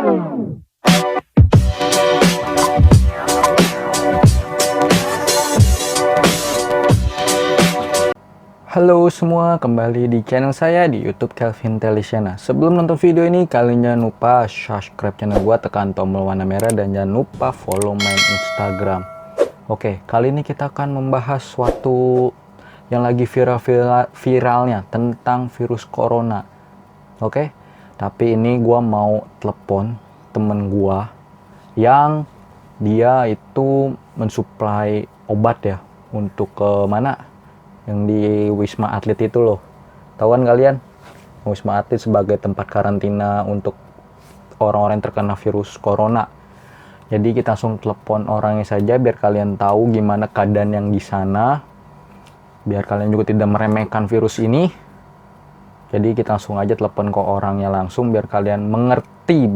Halo semua, kembali di channel saya di YouTube Kelvin Telisiana. Sebelum nonton video ini, kalian jangan lupa subscribe channel gua, tekan tombol warna merah, dan jangan lupa follow my Instagram. Oke, kali ini kita akan membahas suatu yang lagi viralnya tentang virus corona. Oke, tapi ini gua mau telepon temen gua yang dia itu mensuplai obat ya untuk ke mana? Yang di Wisma Atlet itu loh. Tahu kan kalian? Wisma Atlet sebagai tempat karantina untuk orang-orang yang terkena virus corona. Jadi kita langsung telepon orangnya saja biar kalian tahu gimana keadaan yang di sana. Biar kalian juga tidak meremehkan virus ini. Jadi kita langsung aja telepon ke orangnya langsung biar kalian mengerti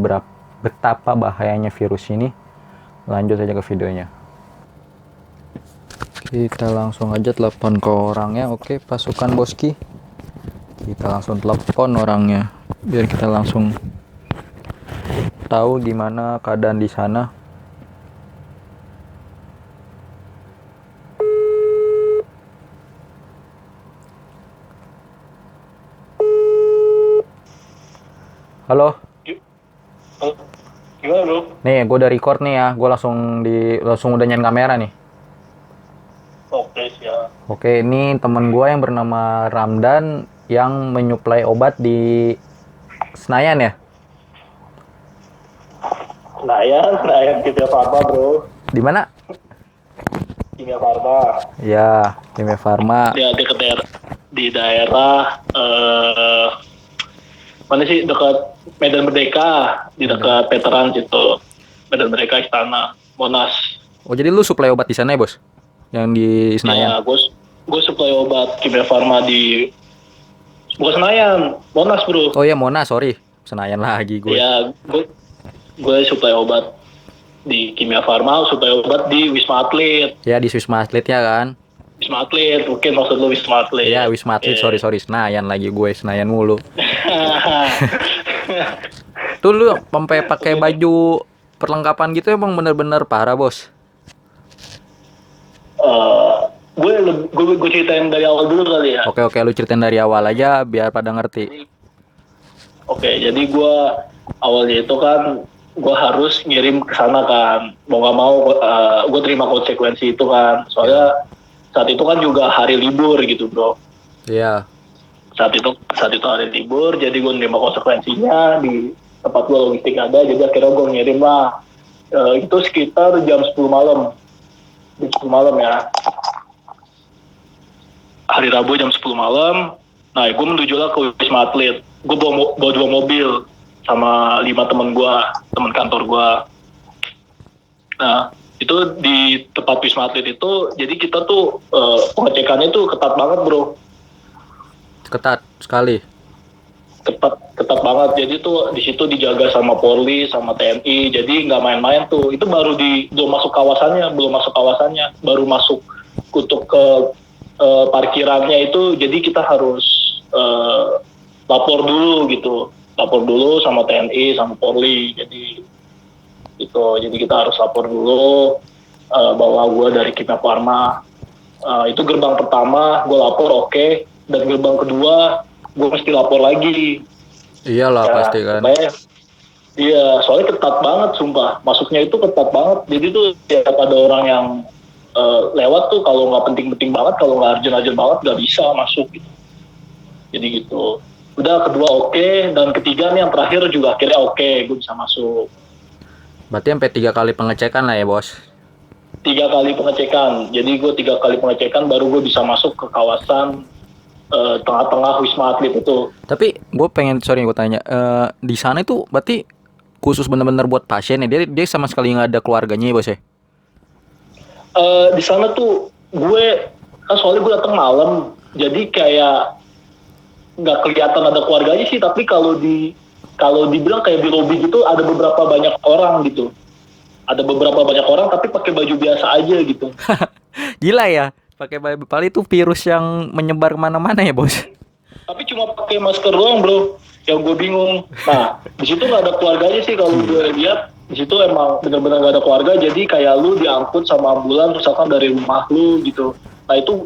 betapa bahayanya virus ini. Lanjut aja ke videonya. Kita langsung aja telepon ke orangnya. Oke, pasukan Boski. Kita langsung telepon orangnya biar kita langsung tahu gimana keadaan di sana. Halo. Gimana bro? Nih, gue udah record nih ya. Gue langsung udah nyalain kamera nih. Oke siap. Oke, ini temen gue yang bernama Ramdan yang menyuplai obat di Senayan ya? Senayan Kimia Farma bro. Di mana? Kimia Farma. Ya, Kimia Farma. Dia di daerah mana sih, dekat Medan Merdeka, di dekat Veteran situ. Medan Merdeka, Istana Monas. Oh, jadi lu suplai obat di sana ya, Bos? Yang di Senayan? Ya, gue suplai obat Kimia Farma di bukan Senayan, Monas bro. Oh ya, Monas, sorry. Senayan lagi gue. Ya, gue suplai obat di Kimia Farma, suplai obat di Wisma Atlet. Ya, di Wisma Atlet ya kan? Wisma Atlet, mungkin maksud lu Wisma Atlet. Ya, Wisma Atlet, sorry. Senayan lagi gue, Senayan mulu. Tuh lu sampai pakai baju perlengkapan gitu emang bener-bener parah, Bos. Gue ceritain dari awal dulu kali ya. Oke, lu ceritain dari awal aja biar pada ngerti. Oke, jadi gue awalnya itu kan gue harus ngirim ke sana kan, mau nggak mau gue terima konsekuensi itu kan, soalnya saat itu kan juga hari libur gitu bro. Iya. Saat itu hari libur, jadi gue nerima konsekuensinya di tempat gue logistik ada, jadi akhirnya gue ngirim lah. Itu sekitar jam 10 malam. Jam 10 malam ya. Hari Rabu jam 10 malam. Nah, gue menuju lah ke Wisma Atlet. Gue bawa 2 mobil sama 5 temen kantor gue. Nah, itu di tempat Wisma Atlet itu, jadi kita tuh pengecekannya tuh ketat banget bro. Ketat sekali. Ketat banget. Jadi tuh di situ dijaga sama Polri, sama TNI. Jadi nggak main-main tuh. Itu baru belum masuk kawasannya, baru masuk untuk ke parkirannya itu. Jadi kita harus lapor dulu sama TNI, sama Polri. Jadi kita harus lapor dulu bahwa gue dari Kimia Farma. Itu gerbang pertama gue lapor, oke. Dan gerbang kedua gue mesti lapor lagi. Iyalah ya, pasti kan. Iya, soalnya ketat banget sumpah. Masuknya itu ketat banget. Jadi tuh ya ada orang yang lewat tuh kalau nggak penting-penting banget, kalau nggak urgent banget nggak bisa masuk gitu. Jadi gitu. Udah kedua oke, dan ketiga nih yang terakhir juga akhirnya oke, gue bisa masuk. Berarti sampai 3 kali pengecekan lah ya, Bos? 3 kali pengecekan. Jadi gue 3 kali pengecekan baru gue bisa masuk ke kawasan tengah-tengah Wisma Atlet itu. Tapi gue gue tanya, di sana itu berarti khusus bener-bener buat pasien ya? Dia sama sekali nggak ada keluarganya ya, Bos ya? Di sana tuh gue kan soalnya gue datang malam, jadi kayak nggak kelihatan ada keluarganya sih. Tapi kalau dibilang kayak di lobi gitu ada beberapa banyak orang gitu. Ada beberapa banyak orang tapi pakai baju biasa aja gitu. Gila ya, pakai baju itu virus yang menyebar kemana-mana ya, Bos? Tapi cuma pakai masker doang bro. yang gue bingung. Nah di situ nggak ada keluarganya sih kalau gue lihat. Di situ emang benar-benar nggak ada keluarga, jadi kayak lu diangkut sama ambulan misalkan dari rumah lu gitu. Nah itu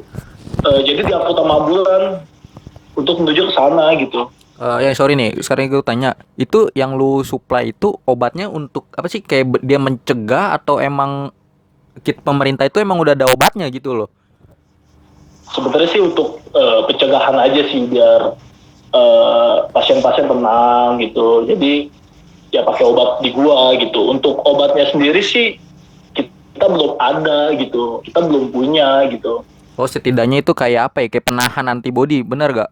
jadi diangkut sama ambulan untuk menuju ke sana gitu. Ya sorry nih, sekarang gue tanya, itu yang lu supply itu obatnya untuk apa sih? Kayak dia mencegah atau emang kit pemerintah itu emang udah ada obatnya gitu loh? Sebenarnya sih untuk pencegahan aja sih biar pasien-pasien tenang gitu. Jadi ya pakai obat di gua gitu. Untuk obatnya sendiri sih kita belum ada gitu. Kita belum punya gitu. Oh setidaknya itu kayak apa ya? Kayak penahan antibody, bener gak?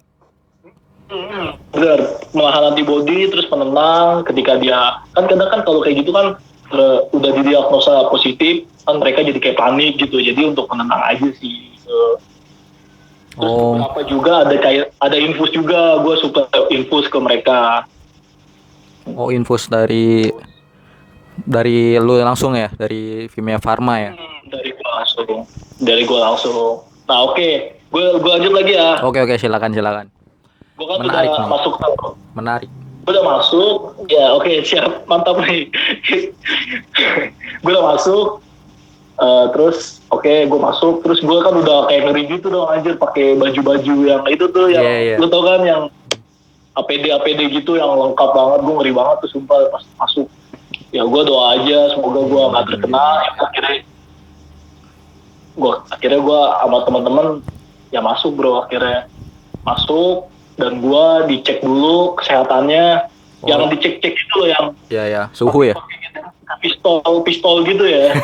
Bener, menahan antibody terus penenang ketika dia kan kadang kan kalau kayak gitu kan udah didiagnosa positif kan mereka jadi kayak panik gitu. Jadi untuk penenang aja sih. Terus Oh, beberapa juga ada infus juga, gue suka infus ke mereka. oh infus dari lu langsung ya, dari Vimea Pharma ya. Dari gua langsung. Nah oke, gue lanjut lagi ya. Oke oke silakan silakan. Gue kan Menarik udah nih, masuk tuh. menarik. Gue udah masuk, ya oke siap, mantap nih. Gue udah masuk, terus oke gue masuk, terus gue kan udah kayak ngeri gitu dong anjir pakai baju-baju yang itu tuh yang Iya iya. lu tau kan yang APD gitu yang lengkap banget, gue ngeri banget tuh sumpah pas masuk. Ya gue doa aja semoga gue nggak terkena. Ya, akhirnya gue sama teman-teman ya masuk bro, akhirnya masuk dan gue dicek dulu kesehatannya. Oh. Yang dicek-cek itu loh yang Iya ya, suhu ya. pistol gitu ya.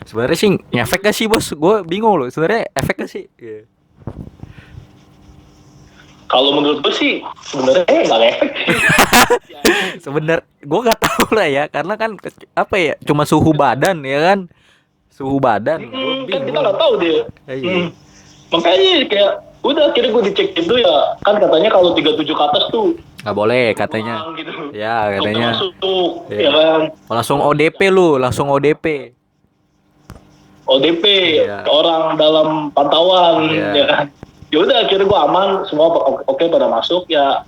Sebenarnya sih ngefek gak sih bos? Gue bingung loh. Sebenarnya efek gak sih? Iya. Kalau menurut gue sih sebenarnya nggak efek sih. Sebenar, gue nggak tahu lah ya, karena kan apa ya, cuma suhu badan ya kan, suhu badan. Gue Kan kita bingung. nggak tahu dia. Iya. Makanya kayak udah akhirnya gue dicek itu ya kan katanya kalau 37 ke atas tuh Nggak boleh katanya. gitu. Ya katanya. Masuk, Iya. ya kan. Langsung ODP lu, langsung ODP. ODP Iya. orang dalam pantauan Iya. ya kan. Ya udah akhirnya gue aman semua oke pada masuk ya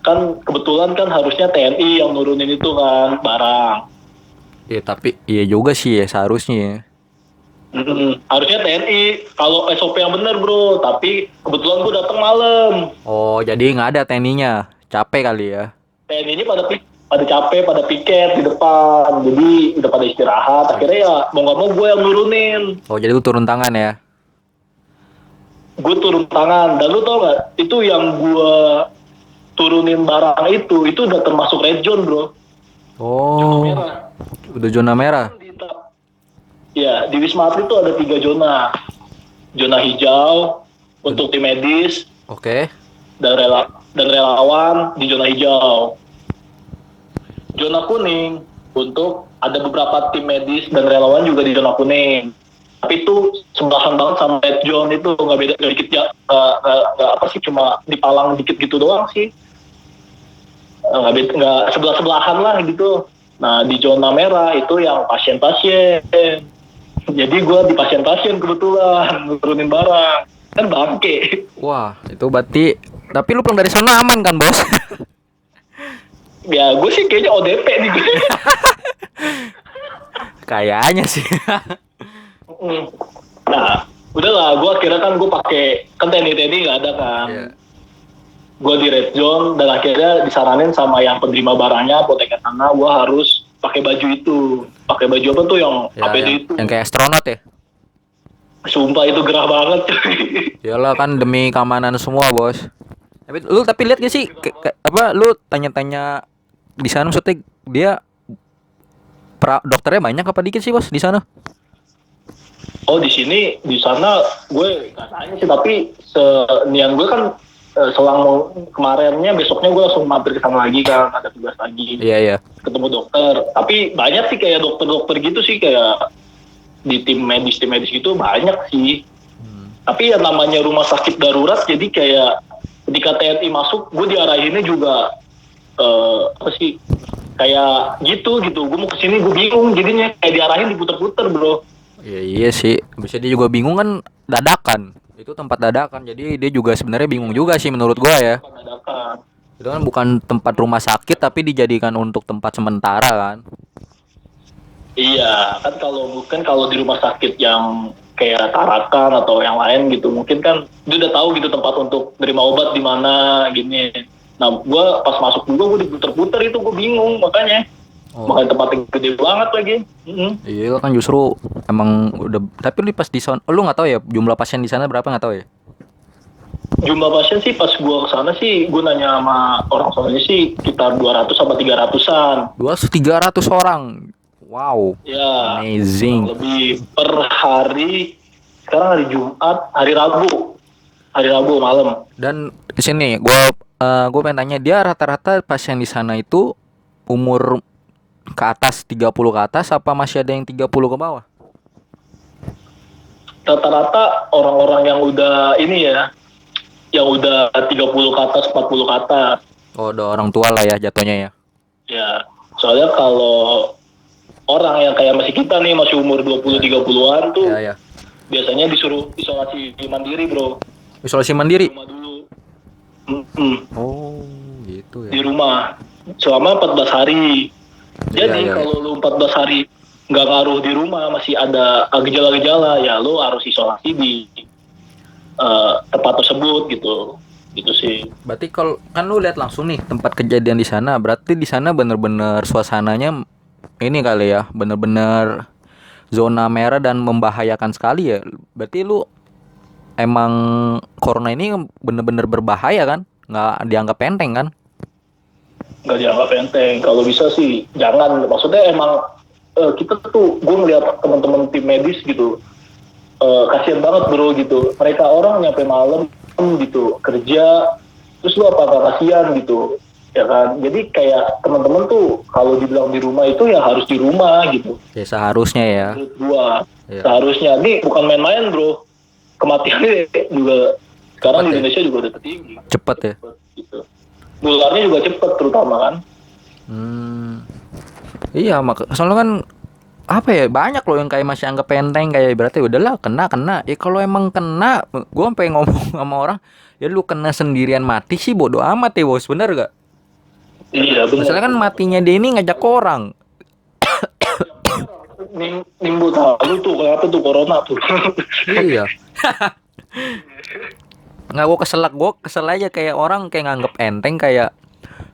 kan kebetulan kan harusnya TNI yang nurunin itu kan barang. Iya tapi iya juga sih ya seharusnya ya. Harusnya TNI kalau SOP yang bener bro, tapi kebetulan gue datang malam. Oh jadi nggak ada TNI-nya, capek kali ya. TNI-nya pada capek, pada piket di depan, jadi udah pada istirahat. Akhirnya ya mau nggak mau gue yang nurunin. Oh jadi lu turun tangan ya. Gue turun tangan, dan lu tau nggak? Itu yang gue turunin barang itu udah termasuk red zone bro. Oh, Merah. udah zona merah. Ya di Wisma Atlet itu ada 3 zona. Zona hijau untuk tim medis Oke. dan relawan di zona hijau. Zona kuning untuk ada beberapa tim medis dan relawan juga di zona kuning. Tapi itu sebelahan banget sama red zone itu, nggak beda, nggak dikit ya, nggak apa sih, cuma dipalang dikit gitu doang sih. Nggak sebelahan lah gitu. Nah di zona merah itu yang pasien-pasien. Jadi gue di pasien-pasien kebetulan nurunin barang kan bangke. Wah, itu berarti tapi lu pulang dari sana aman kan, Bos? Ya gue sih kayaknya ODP nih gue. Kayaknya sih. Nah, udahlah, gue akhirnya kan gue pakai kan TNI nggak ada kan. Iya. Gue di red zone dan akhirnya disaranin sama yang penerima barangnya apoteker sana gue harus pakai baju itu. Pakai baju apa tuh yang Ya, APD itu? yang kayak astronot ya. Sumpah itu gerah banget. Iyalah kan demi keamanan semua, Bos. Tapi lihat gak sih apa lu tanya-tanya di sana maksudnya dia dokternya banyak apa dikit sih, Bos, di sana? Oh di sana gue nggak tanya sih, tapi nian gue kan selang kemarinnya besoknya gue langsung mampir ke sana lagi kan, ada tugas lagi Iya, iya. ketemu dokter. Tapi banyak sih kayak dokter gitu sih, kayak di tim medis gitu banyak sih. Tapi ya namanya rumah sakit darurat, jadi kayak ketika TNI masuk gue diarahinnya juga apa sih kayak gitu. Gue mau kesini gue bingung jadinya, kayak diarahin diputer-puter bro. Iya sih. Bisa dia juga bingung kan, dadakan. Itu tempat dadakan. Jadi dia juga sebenarnya bingung juga sih menurut gua ya. Dadakan. Itu kan bukan tempat rumah sakit tapi dijadikan untuk tempat sementara kan. Iya, kan kalau di rumah sakit yang kayak Tarakan atau yang lain gitu, mungkin kan dia udah tahu gitu tempat untuk nerima obat di mana gini. Nah, gua pas masuk juga gua diputer-puter itu gua bingung makanya. Oh. Makanya tempatnya gede banget lagi. Iya kan justru emang udah, tapi lu pas di sana lu nggak tahu ya jumlah pasien di sana berapa, nggak tahu ya? Jumlah pasien sih pas gua kesana sih gua nanya sama orang soalnya sih sekitar 200 sampai 300-an. 200-300 orang. Wow. Ya, Amazing. kurang lebih per hari. Sekarang hari Jumat, hari Rabu malam. Dan di sini gue pengen tanya, dia rata-rata pasien di sana itu umur ke atas 30 ke atas apa masih ada yang 30 ke bawah? Rata-rata orang-orang yang udah ini ya, yang udah 30 ke atas, 40 ke atas. Oh, udah orang tua lah ya jatuhnya ya. Ya, soalnya kalau orang yang kayak masih kita nih, masih umur 20-30-an tuh, Iya, ya. biasanya disuruh isolasi mandiri, bro. Isolasi mandiri. Di rumah dulu. Oh, gitu Di ya. rumah. Selama 14 hari. Jadi Iya. kalau lu 14 hari nggak ngaruh di rumah, masih ada gejala-gejala, ya lu harus isolasi di tempat tersebut gitu. Gitu sih. Berarti kalau kan lu lihat langsung nih tempat kejadian di sana, berarti di sana bener-bener suasananya ini kali ya, bener-bener zona merah dan membahayakan sekali ya. Berarti lu emang corona ini bener-bener berbahaya kan? Nggak dianggap enteng kan? Nggak dianggap enteng. Kalau bisa sih jangan. Maksudnya emang kita tuh, gue ngeliat teman-teman tim medis gitu, kasian banget bro gitu. Mereka orang nyampe malam gitu kerja, terus lu apa nggak kasihan gitu, ya kan? Jadi kayak teman-teman tuh kalau dibilang di rumah itu ya harus di rumah gitu. Ya seharusnya ya. Menurut gua Iya. seharusnya. Ini bukan main-main bro. Kematiannya juga sekarang Cepet di ya? Indonesia juga udah tertinggi. Cepet ya. Gitu. Nularnya juga cepet terutama kan. Iya, soalnya kan apa ya, banyak loh yang kayak masih anggap enteng, kayak berarti udahlah kena. Ya kalau emang kena, gue sampai ngomong sama orang, ya lu kena sendirian mati sih bodo amat ya bos, bener gak? Iya benar. Masalahnya kan matinya dia ini ngajak orang. Nimbu tahu tuh kenapa tuh corona tuh. Iya. Nggak, gue kesel aja kayak orang kayak nganggep enteng, kayak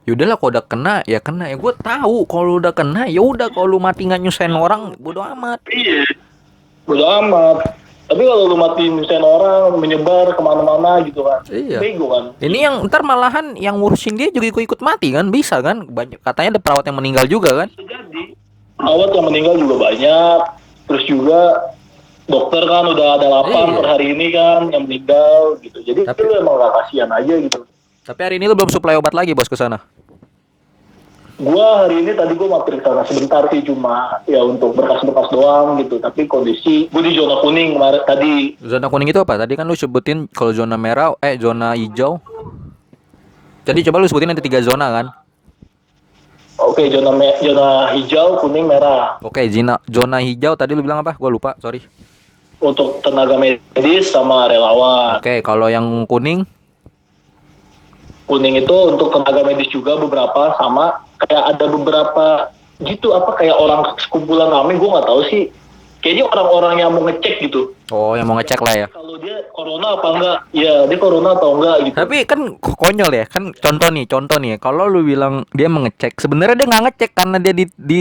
yaudahlah kalau udah kena ya kena, ya gue tahu kalau udah kena ya udah, kalau lu mati nggak nyusahin orang bodo amat. Iya. Bodo amat. Tapi kalau lu mati misalnya orang menyebar kemana-mana gitu kan, Iya. bego kan. Ini yang ntar malahan yang ngurusin dia juga ikut mati kan, bisa kan? Banyak katanya ada perawat yang meninggal juga kan? Bisa jadi. Perawat yang meninggal juga banyak. Terus juga dokter kan udah ada 8 Iya. per hari ini kan yang meninggal gitu. Jadi Tapi- lu emang gak kasihan aja gitu. Tapi hari ini lu belum suplai obat lagi bos ke sana. Gua hari ini tadi gua mampir ke sana sebentar sih, cuma ya untuk berkas-berkas doang gitu. Tapi kondisi gua di zona kuning kemarin tadi. Zona kuning itu apa? Tadi kan lu sebutin kalau zona merah, zona hijau. Jadi coba lu sebutin ada 3 zona kan? Oke, zona hijau, kuning, merah. Oke, zona hijau tadi lu bilang apa? Gua lupa, sorry. Untuk tenaga medis sama relawan. Oke, kalau yang kuning, Kuning itu untuk tenaga medis juga beberapa, sama kayak ada beberapa gitu, apa kayak orang sekumpulan kami, gue nggak tahu sih. Kayaknya orang-orang yang mau ngecek gitu. oh yang mau ngecek lah ya. Kalau dia corona apa enggak? Ya, dia corona atau enggak gitu. Tapi kan konyol ya, kan contoh nih, kalau lu bilang dia mengecek, sebenarnya dia nggak ngecek karena dia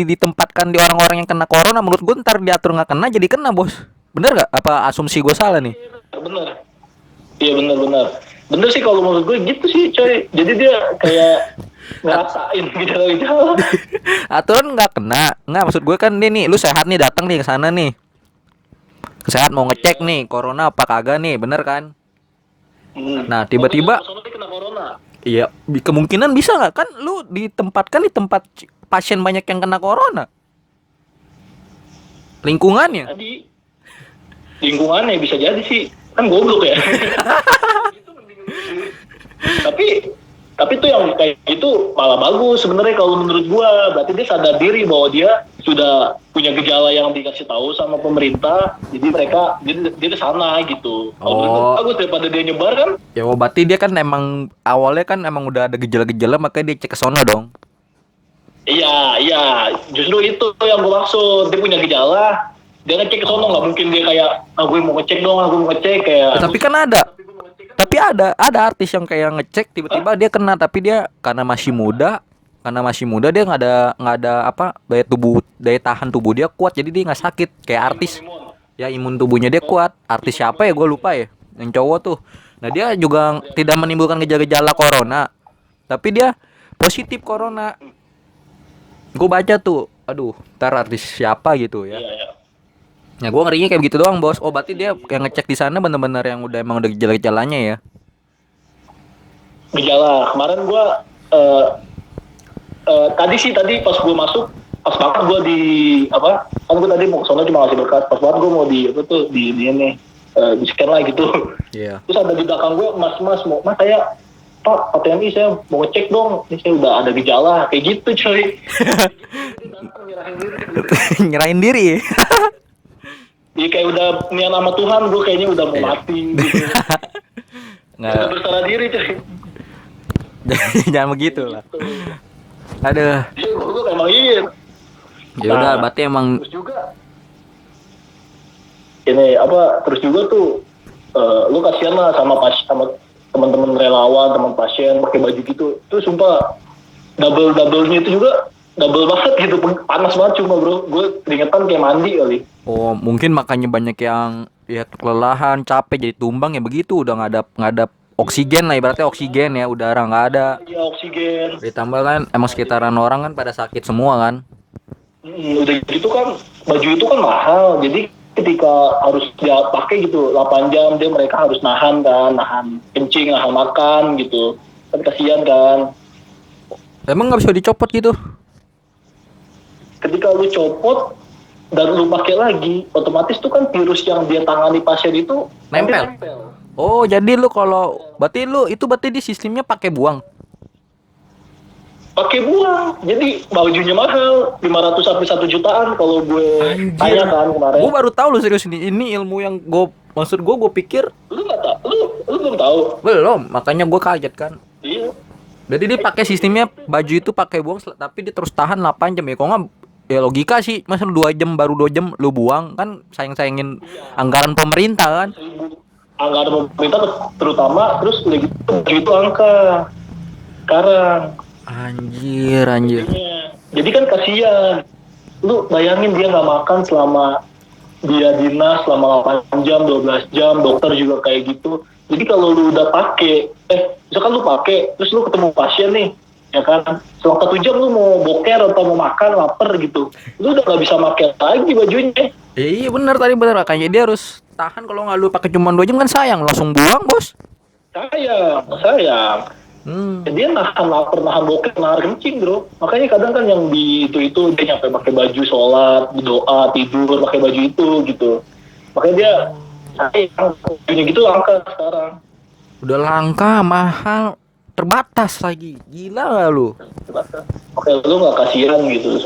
ditempatkan di orang-orang yang kena corona. Menurut gue ntar diatur nggak kena jadi kena bos. Bener gak? Apa asumsi gue salah nih? Bener. Iya bener. Bener sih kalau menurut gue gitu sih coy. Jadi dia kayak ngerasain gejala-gejala. Aturan nggak kena, nggak, maksud gue kan dia nih, lu sehat nih, datang nih ke sana nih, sehat mau ngecek nih corona apa kagak nih, bener kan? Nah, tiba-tiba- Soalnya dia kena corona. Iya, kemungkinan bisa nggak kan lu ditempatkan di tempat pasien banyak yang kena corona, lingkungannya. Jadi lingkungannya bisa jadi sih, kan goblok ya. tapi tuh yang kayak gitu malah bagus sebenarnya kalau menurut gua. Berarti dia sadar diri bahwa dia sudah punya gejala yang dikasih tahu sama pemerintah, jadi dia ke sana gitu. Oh. Aku daripada dia nyebar kan. Ya berarti dia kan emang awalnya kan emang udah ada gejala-gejala makanya dia cek ke sono dong. Iya, justru itu yang gue maksud. Dia punya gejala, dia ngecek ke sono, nggak mungkin dia kayak, gue mau ngecek dong, aku mau ngecek kayak. Tapi kan ada artis yang kayak ngecek tiba-tiba dia kena, tapi dia karena masih muda dia nggak ada apa daya tahan tubuh dia kuat, jadi dia nggak sakit kayak artis. Ya imun tubuhnya dia kuat. Artis siapa ya gue lupa ya, yang cowok tuh. Nah dia juga tidak menimbulkan gejala-gejala corona, tapi dia positif corona. Gue baca tuh, aduh, ntar artis siapa gitu ya. Iya. Nah gue ngerinya kayak gitu doang bos. Oh berarti dia yang ngecek di sana bener-bener yang emang udah gejala-gejalanya ya. Gejala kemarin gue tadi pas gue masuk, pas banget gue di apa, kan gue tadi mau ke sana cuma ngasih berkas, pas banget gue mau di apa tuh di ini di scan lah gitu. Iya. Terus ada di belakang gue mas saya Pak TNI saya mau ngecek dong, ini saya udah ada gejala kayak gitu coy. Nyerahin diri. Iya kayak udah niat sama Tuhan, gue kayaknya udah mau mati gitu. Udah Nggak, berserah diri coy. jangan begitu lah. Aduh. Iya gue emang iya. Ya udah, berarti emang Terus juga ini apa? Terus juga tuh lu kasihan lah sama teman-teman relawan, teman pasien pakai baju gitu. Itu sumpah double-nya itu juga double banget gitu, panas banget cuma bro. Gue keringetan kayak mandi kali. oh mungkin makanya banyak yang ya kelelahan, capek jadi tumbang ya begitu, udah nggak ada oksigen lah ibaratnya, oksigen ya udara nggak ada. Iya oksigen. Ditambah kan emang sekitaran orang kan pada sakit semua kan. Udah gitu kan baju itu kan mahal, jadi ketika harus dia pakai gitu 8 jam mereka harus nahan kencing, nahan makan gitu. Kan kasihan kan. Emang nggak bisa dicopot gitu? Ketika lu copot dan lu pakai lagi, otomatis tuh kan virus yang dia tangani pasien itu Nempel. Oh jadi lu kalau berarti di sistemnya pakai buang. Pakai buang, jadi bajunya mahal 500 sampai 1 jutaan kalau gue tanya kan kemarin. Gue baru tahu lu serius ini ilmu yang gue pikir Lu nggak tahu, lu belum tahu. belum, makanya gue kaget kan. Iya. Jadi dia pakai sistemnya baju itu pakai buang tapi dia terus tahan 8 jam ya. Kok nggak ya logika sih, masa lu 2 jam baru 2 jam lu buang kan sayang-sayangin anggaran pemerintah kan. Anggaran pemerintah terutama, terus udah gitu baju itu angka sekarang. Anjir. Jadi kan kasihan. Lu bayangin dia nggak makan selama dia dinas selama 8 jam, 12 jam, dokter juga kayak gitu. Jadi kalau lu udah pakai, misalkan lu pakai, terus lu ketemu pasien nih, ya kan, selama 1 jam lu mau boker atau mau makan, lapar gitu, lu udah nggak bisa pakai lagi bajunya. Iya benar makanya dia harus tahan, kalau nggak lu pakai cuma 2 jam kan sayang, langsung buang bos. Sayang. Dia nahan lapar, nahan boker, nahan kencing bro. Makanya kadang kan yang di itu dia nyampe pakai baju sholat, doa, tidur pakai baju itu gitu. Makanya dia sayang, bajunya gitu langka sekarang. Udah langka, mahal, terbatas lagi. Gila gak lu? Oke, lu nggak kasihan gitu,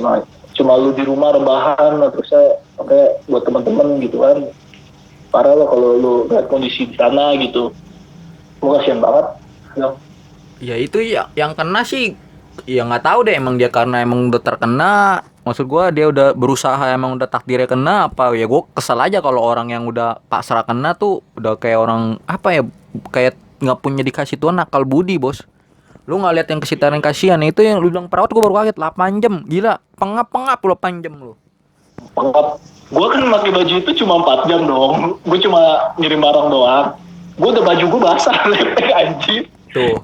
cuma lu di rumah rebahan, terusnya oke buat teman-teman gitu kan. Parah lo kalau lu lihat kondisi di sana gitu. Lu kasihan banget. Ya itu ya yang kena sih. Ya nggak tahu deh, emang dia karena emang udah terkena. Maksud gua dia udah berusaha, emang udah takdirnya kena apa ya. Gua kesel aja kalau orang yang udah pasrah kena tuh udah kayak orang apa ya, kayak nggak punya dikasih Tuhan akal budi bos. Lu nggak lihat yang kesitaran kasihan itu yang lu bilang perawat, gua baru kaget 8 jam. Gila, pengap 8 jam lu. Pengap. Gua kan pakai baju itu cuma 4 jam dong. Gua cuma ngirim barang doang. Gua udah baju gua basah lepek anjir. Tuh.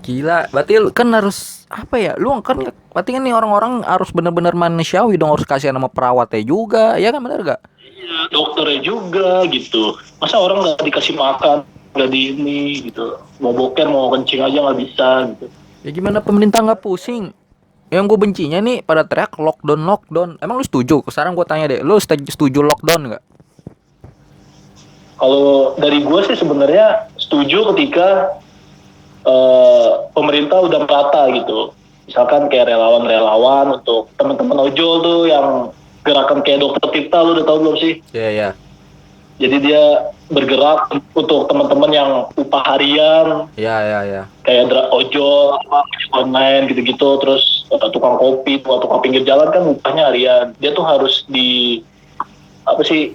Gila, berarti kan harus apa ya? Lu kan berarti kan nih orang-orang harus benar-benar manusiawi dong, harus kasihan sama perawatnya juga. Ya kan, benar gak? Iya, dokternya juga gitu. Masa orang nggak dikasih makan, nggak di ini gitu. Mau boker, mau kencing aja nggak bisa gitu. Ya gimana pemerintah nggak pusing? Yang gue bencinya nih pada teriak lockdown. Emang lu setuju? Sekarang gue tanya deh, lu setuju lockdown nggak? Kalau dari gue sih sebenarnya setuju ketika pemerintah udah merata gitu. Misalkan kayak relawan-relawan untuk teman-teman ojol tuh yang gerakan kayak Dokter Tirta, lu udah tahu belum sih? Iya, iya. Jadi dia bergerak untuk teman-teman yang upah harian Iya, iya, iya. kayak ojol, apa ojek online gitu-gitu, terus tukang kopi, tukang pinggir jalan kan upahnya harian. Dia tuh harus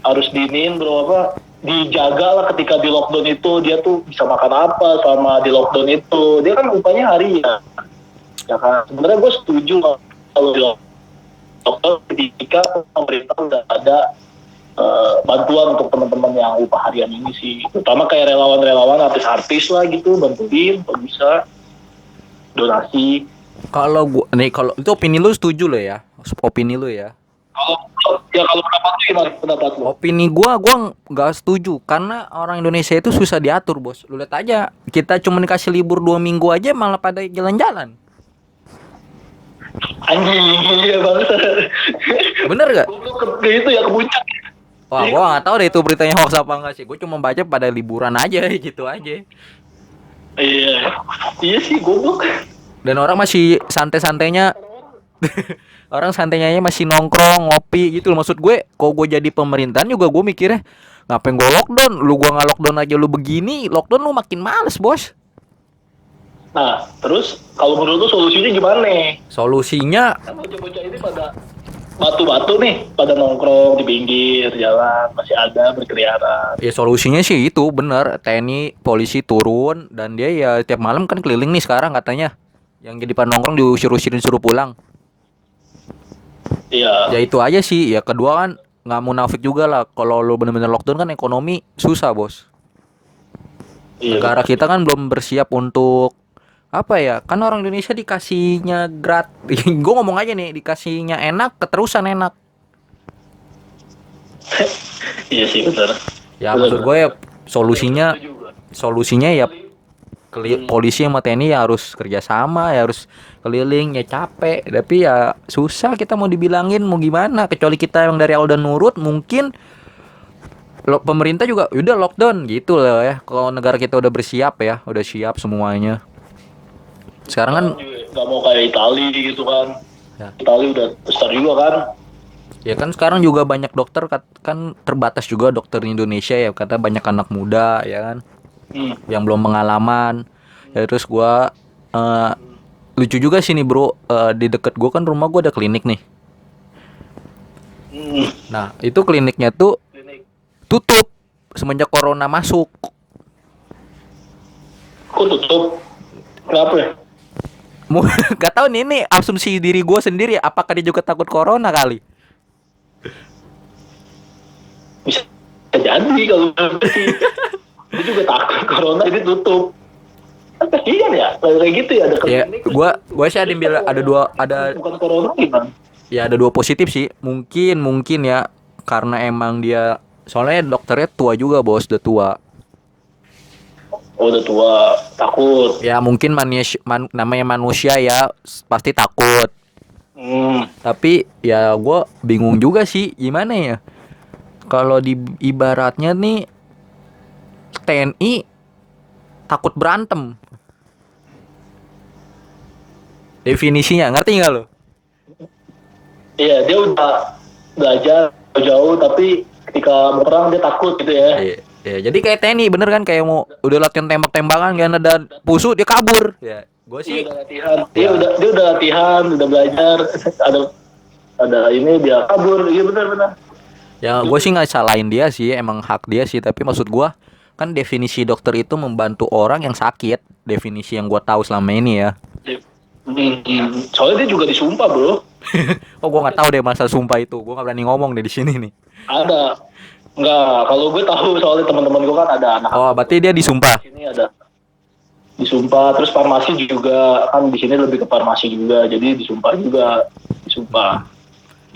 harus diinin bro, apa dijaga lah ketika di lockdown itu dia tuh bisa makan apa selama di lockdown itu. Dia kan upahnya harian. Ya kan, sebenarnya gue setuju kalau di lockdown ketika pemerintah udah ada bantuan untuk teman-teman yang upah harian ini sih, terutama kayak relawan-relawan artis-artis lah gitu, bantuin kalau bisa donasi. Kalau gua nih, kalau itu opini lu setuju lo ya, opini lu ya. Kalau pendapat lu gimana pendapat lu? Opini gua nggak setuju karena orang Indonesia itu susah diatur bos. Lu lihat aja, kita cuma dikasih libur 2 minggu aja malah pada jalan-jalan. Anjing, iya bangsa. Bener gak? Ke itu ya, ke puncak. Wah, gua nggak tahu deh itu beritanya hoax apa enggak sih. Gue cuma baca pada liburan aja gitu aja. Iya, iya sih goblok. Dan orang masih santai-santainya, orang santainya aja masih nongkrong, ngopi gitu loh. Maksud gue, kok gue jadi pemerintahan juga gue mikirnya, ngapain gue lockdown? Lu gua nggak lockdown aja lu begini, lockdown lu makin males bos. Nah, terus kalau menurut lu solusinya gimana nih? Solusinya, Kan bocah-bocah ini pada batu-batu nih, pada nongkrong di pinggir jalan, masih ada berkeliaran. ya solusinya sih itu bener, TNI polisi turun dan dia ya tiap malam kan keliling nih sekarang katanya, yang jadi pada nongkrong diusir-usirin suruh pulang. Ya Iya, itu aja sih. Ya kedua kan nggak munafik juga lah, kalau lu bener-bener lockdown kan ekonomi susah bos. iya. Negara kita kan belum bersiap untuk apa ya, kan orang Indonesia dikasihnya gratis. Gue ngomong aja nih, dikasihnya enak keterusan enak. Iya sih benar. Ya Benar, maksud gue ya benar. solusinya Itu juga. solusinya ya polisi sama TNI ya harus kerjasama, ya harus keliling, ya capek tapi ya susah, kita mau dibilangin mau gimana, kecuali kita yang dari awal udah nurut. Mungkin pemerintah juga udah lockdown gitu loh ya, kalau negara kita udah bersiap ya, udah siap semuanya. Sekarang kan Nggak mau kayak Itali gitu kan. ya, Itali udah besar juga kan. ya kan sekarang juga banyak dokter kan terbatas juga dokter di Indonesia ya, kata banyak anak muda ya kan yang belum pengalaman. Ya terus gua lucu juga sih nih bro, di deket gua kan rumah gua ada klinik nih. Nah itu kliniknya tuh Klinik. tutup semenjak corona masuk. Kok tutup? Kenapa ya? Gak tahu nih, ini asumsi diri gua sendiri, apakah dia juga takut corona kali. Bisa jadi kalau sih. Dia juga takut corona jadi tutup. Kan kasihan ya, kalau kayak gitu ya ada Ya klinik. gua sih ada yang bilang ada Bukan corona gimana? ya ada dua positif sih. Mungkin ya karena emang dia, soalnya dokternya tua juga bos, udah tua. Oh, udah tua, takut. Ya mungkin namanya manusia ya, pasti takut. Tapi ya gue bingung juga sih gimana ya, kalau di ibaratnya nih TNI takut berantem. Definisinya ngerti nggak lo? Iya, dia udah belajar jauh, tapi ketika mau perang dia takut gitu ya. Iya. Ya, jadi kayak TNI bener kan, kayak mau udah latihan tembak-tembakan kan ada pusuh dia kabur. Ya, gue Dia sih udah latihan, ya, dia udah latihan, udah belajar, ada ini dia kabur, iya benar-benar. ya gue sih nggak salahin dia sih, emang hak dia sih. Tapi maksud gue kan definisi dokter itu membantu orang yang sakit, definisi yang gue tahu selama ini ya. Soalnya dia juga disumpah bro. Oh gue nggak tahu deh masa sumpah itu, gue nggak berani ngomong deh di sini nih. Ada, nggak? Kalau gue tahu soalnya teman-teman gue kan ada anak. Oh berarti dia disumpah. Di sini ada disumpah, terus farmasi juga kan, di sini lebih ke farmasi juga, jadi disumpah juga, disumpah.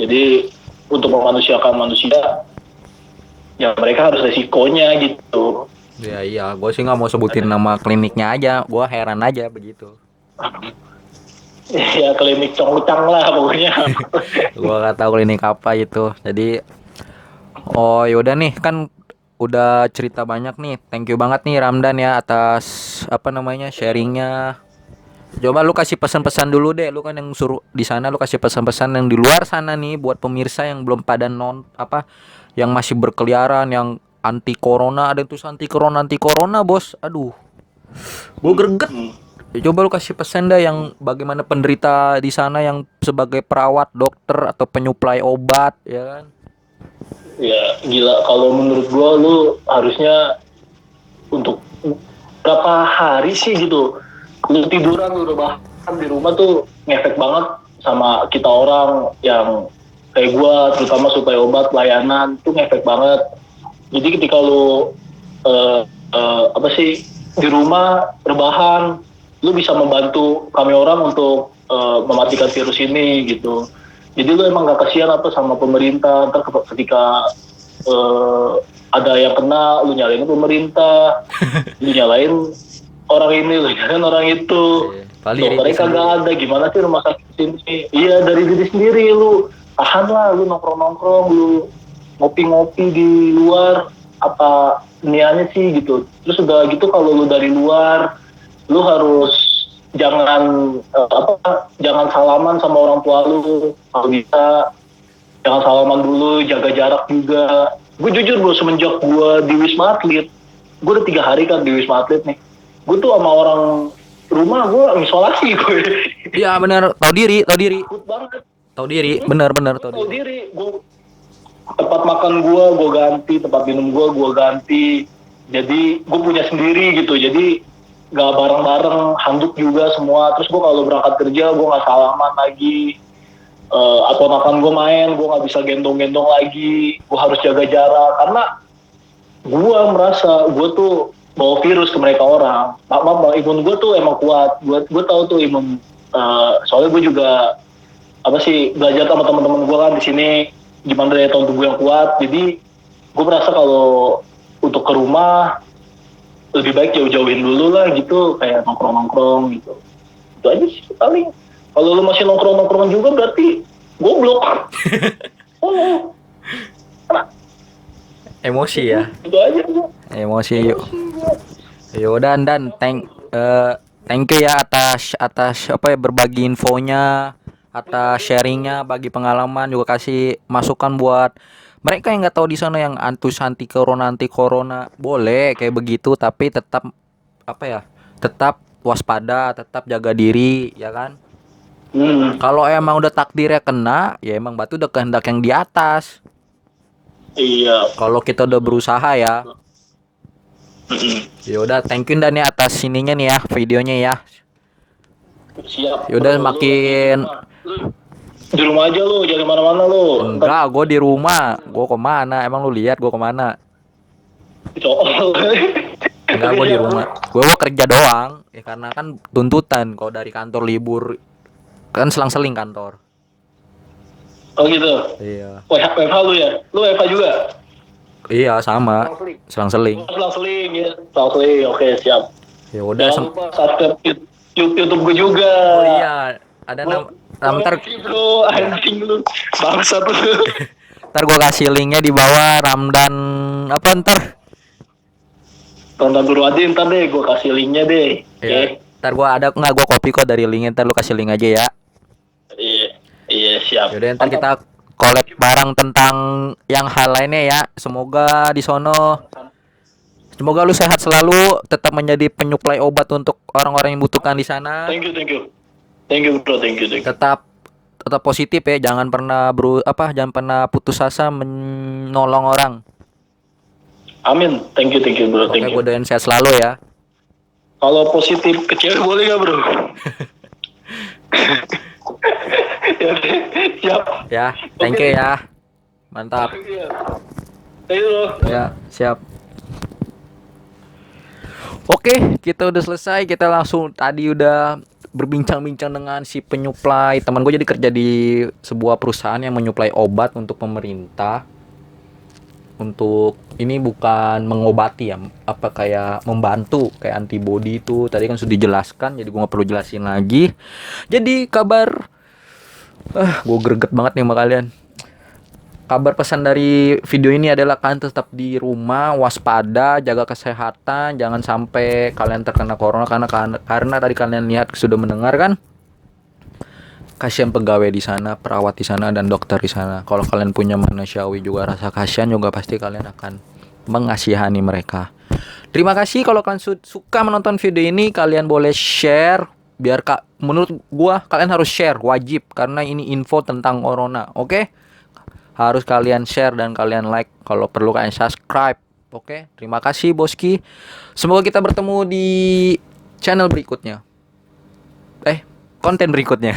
Jadi untuk memanusiakan manusia, ya mereka harus resikonya gitu. Ya iya, gue sih nggak mau sebutin nama kliniknya aja, gue heran aja begitu. Ya klinik congcang lah pokoknya. Gue nggak tahu klinik apa itu. Jadi, oh yaudah nih kan udah cerita banyak nih. Thank you banget nih Ramdan ya atas apa namanya sharingnya. Coba lu kasih pesan-pesan dulu deh, lu kan yang suruh di sana, lu kasih pesan-pesan yang di luar sana nih buat pemirsa yang belum pada yang masih berkeliaran, yang anti corona, ada tuh anti corona bos. Aduh, gue greget. Hmm. Coba lu kasih pesan dah yang bagaimana penderita di sana yang sebagai perawat, dokter atau penyuplai obat, ya kan? Ya gila, kalau menurut gua lu harusnya untuk berapa hari sih gitu, lu tiduran lu rebahan di rumah tuh ngefek banget sama kita orang yang kayak gua, terutama supaya obat layanan tuh ngefek banget. Jadi ketika lu apa sih di rumah rebahan, lu bisa membantu kami orang untuk mematikan virus ini gitu. Jadi lu emang gak kasihan apa sama pemerintah, ntar ketika ada yang kena, lu nyalain pemerintah, lu nyalain orang ini, lu nyalain orang itu. Dokternya kagak ada, gimana sih rumah sakit sini? Iya, dari diri sendiri lu tahan lah, lu nongkrong-nongkrong, lu ngopi-ngopi di luar, apa niatnya sih gitu. Terus udah gitu kalau lu dari luar, lu harus jangan jangan salaman sama orang tua lu kalau bisa, jangan salaman dulu, jaga jarak juga. Gue jujur bro, semenjak gue di Wisma Atlet, gue udah 3 hari kan di Wisma Atlet nih, gue tuh sama orang rumah gue isolasi gue. Iya benar, tahu diri. Takut banget. Tahu diri, benar Tahu diri. Gue tempat makan gue ganti, tempat minum gue ganti. Jadi gue punya sendiri gitu. Jadi gak bareng-bareng, handuk juga semua. Terus gue kalau berangkat kerja gue nggak salaman lagi. Atau makan gue main, gue nggak bisa gendong-gendong lagi. Gue harus jaga jarak karena gue merasa gue tuh bawa virus ke mereka orang. Imun gue tuh emang kuat. Gue tahu tuh imun. Soalnya gue juga belajar sama teman-teman gue kan di sini gimana daya tahan tubuh yang kuat. Jadi gue merasa kalau untuk ke rumah lebih baik jauh-jauhin dulu lah gitu, kayak nongkrong-nongkrong gitu. Itu aja sih paling. Kalau lu masih nongkrong-nongkrong juga berarti goblok. Oh. Emosi ya. Itu aja. Emosi yuk. Yaudah dan thank you ya atas berbagi infonya, atas sharingnya, bagi pengalaman, juga kasih masukan buat mereka yang nggak tahu di sana yang anti corona boleh kayak begitu, tapi tetap tetap waspada, tetap jaga diri, ya kan? Kalau emang udah takdirnya kena, ya emang batu udah kehendak yang di atas. Iya. Kalau kita udah berusaha ya. Yaudah, thank you dan ya atas sininya nih ya, videonya ya. Siap. Yaudah makin di rumah aja lu, jangan mana-mana lu. Enggak, gue di rumah. Gue kemana? Emang lu lihat gue kemana? Enggak, gue di rumah. Gue kerja doang. Ya karena kan tuntutan. Kalau dari kantor libur kan selang-seling kantor. Oh gitu. Iya. WFH lu ya? Lu WFH juga? Iya sama. Selang-seling. Selang-seling ya. Selang-seling. Oke, siap. Ya udah. Jangan lupa subscribe YouTube gue juga. Oh iya. Ada ntar bro, anjing lu. Bangsat lu. Ntar gue kasih linknya di bawah. Ramdan apa ntar? Tonton dulu aja ntar deh, gue kasih linknya deh. Iya. Ntar gue ada nggak, gue copy kok dari linknya. Ntar lu kasih link aja ya. Iya siap. Yaudah ntar kita collab bareng tentang yang hal lainnya ya. Semoga di sono, semoga lu sehat selalu, tetap menjadi penyuplai obat untuk orang-orang yang butuhkan di sana. Thank you bro, thank you. Tetap positif ya, jangan pernah jangan pernah putus asa menolong orang. Amin. Thank you bro. Oke, gue doain sehat selalu ya. Kalau positif ke cewek boleh gak bro? Siap. Ya, thank you ya. Mantap. Ayo. Ya, siap. Oke, kita udah selesai. Kita langsung tadi udah berbincang-bincang dengan si penyuplai. Teman gue jadi kerja di sebuah perusahaan yang menyuplai obat untuk pemerintah. Untuk ini bukan mengobati ya, kayak membantu, kayak antibody itu tadi kan sudah dijelaskan, jadi gue nggak perlu jelasin lagi. Jadi gue greget banget nih sama kalian. kabar pesan dari video ini adalah kalian tetap di rumah, waspada, jaga kesehatan, jangan sampai kalian terkena corona karena tadi kalian lihat sudah mendengar kan, kasihan pegawai di sana, perawat di sana, dan dokter di sana. Kalau kalian punya manusiawi juga rasa kasihan juga, pasti kalian akan mengasihani mereka. Terima kasih. Kalau kalian suka menonton video ini, kalian boleh share. Biar menurut gua kalian harus share, wajib, karena ini info tentang corona. Oke? Harus kalian share dan kalian like. Kalau perlu kalian subscribe. Oke? Terima kasih Boski. Semoga kita bertemu di channel berikutnya. Konten berikutnya.